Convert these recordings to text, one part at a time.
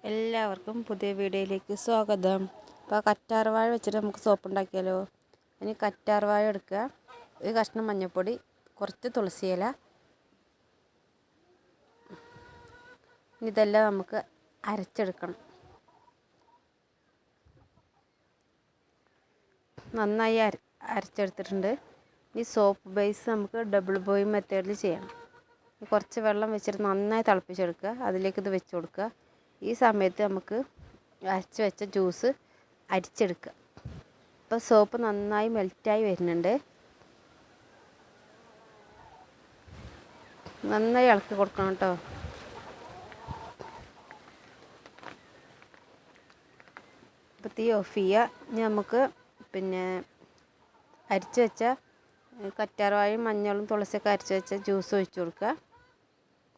എല്ലാവർക്കും പുതിയ വീഡിയോയിലേക്ക് സ്വാഗതം. അപ്പോൾ കറ്റാർവാഴ വെച്ചിട്ട് നമുക്ക് സോപ്പ് ഉണ്ടാക്കിയാലോ. ഇനി കറ്റാർവാഴ എടുക്കുക, ഒരു കഷ്ണം മഞ്ഞൾപ്പൊടി, കുറച്ച് തുളസിയില. ഇതെല്ലാം നമുക്ക് അരച്ചെടുക്കണം. നന്നായി അരച്ചെടുത്തിട്ടുണ്ട്. ഈ സോപ്പ് ബേസ് നമുക്ക് ഡബിൾ ബോയിലിംഗ് മെത്തേഡിൽ ചെയ്യണം. കുറച്ച് വെള്ളം വെച്ചിട്ട് നന്നായി തിളപ്പിച്ചെടുക്കുക, അതിലേക്ക് ഇത് വെച്ച് കൊടുക്കുക. ഈ സമയത്ത് നമുക്ക് അരച്ച് വെച്ച ജ്യൂസ് അരിച്ചെടുക്കുക. അപ്പോൾ സോപ്പ് നന്നായി മെൽറ്റായി വരുന്നുണ്ട്. നന്നായി ഇളക്കി കൊടുക്കണം കേട്ടോ. അപ്പോൾ തീ ഓഫ് ചെയ്യുക. ഇനി നമുക്ക് അരിച്ച് വെച്ച കറ്റാർവാഴയും മഞ്ഞളും തുളസിയൊക്കെ അരച്ച് വെച്ച ജ്യൂസ് ഒഴിച്ച് കൊടുക്കുക.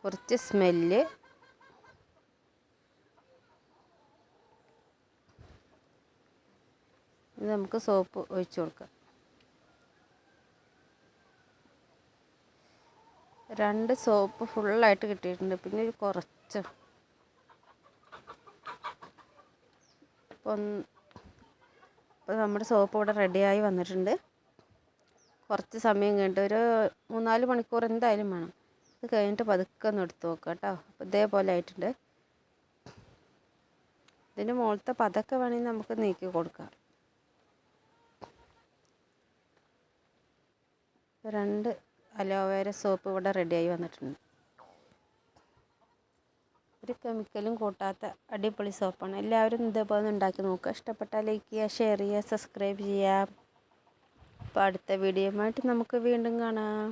കുറച്ച് സ്മെല്ല്, ഇത് നമുക്ക് സോപ്പ് ഒഴിച്ച് കൊടുക്കാം. 2 സോപ്പ് ഫുള്ളായിട്ട് കിട്ടിയിട്ടുണ്ട്, പിന്നെ ഒരു കുറച്ച്. അപ്പോൾ നമ്മുടെ സോപ്പ് ഇവിടെ റെഡിയായി വന്നിട്ടുണ്ട്. കുറച്ച് സമയം കഴിഞ്ഞിട്ട് ഒരു 3-4 മണിക്കൂർ എന്തായാലും വേണം. ഇത് കഴിഞ്ഞിട്ട് പതുക്കെ ഒന്ന് എടുത്ത് നോക്കുക കേട്ടോ. അപ്പോൾ ഇതേപോലെ ആയിട്ടുണ്ട്. ഇതിൻ്റെ മുകളിലത്തെ പതൊക്കെ വേണമെങ്കിൽ നമുക്ക് നീക്കി കൊടുക്കാം. 2 അലോവേര സോപ്പ് ഇവിടെ റെഡിയായി വന്നിട്ടുണ്ട്. ഒരു കെമിക്കലും കൂട്ടാത്ത അടിപൊളി സോപ്പാണ്. എല്ലാവരും ഇതേപോലെ ഉണ്ടാക്കി നോക്കുക. ഇഷ്ടപ്പെട്ടാൽ ലൈക്ക് ചെയ്യുക, ഷെയർ ചെയ്യുക, സബ്സ്ക്രൈബ് ചെയ്യുക. അപ്പോൾ അടുത്ത വീഡിയോയുമായിട്ട് നമുക്ക് വീണ്ടും കാണാം.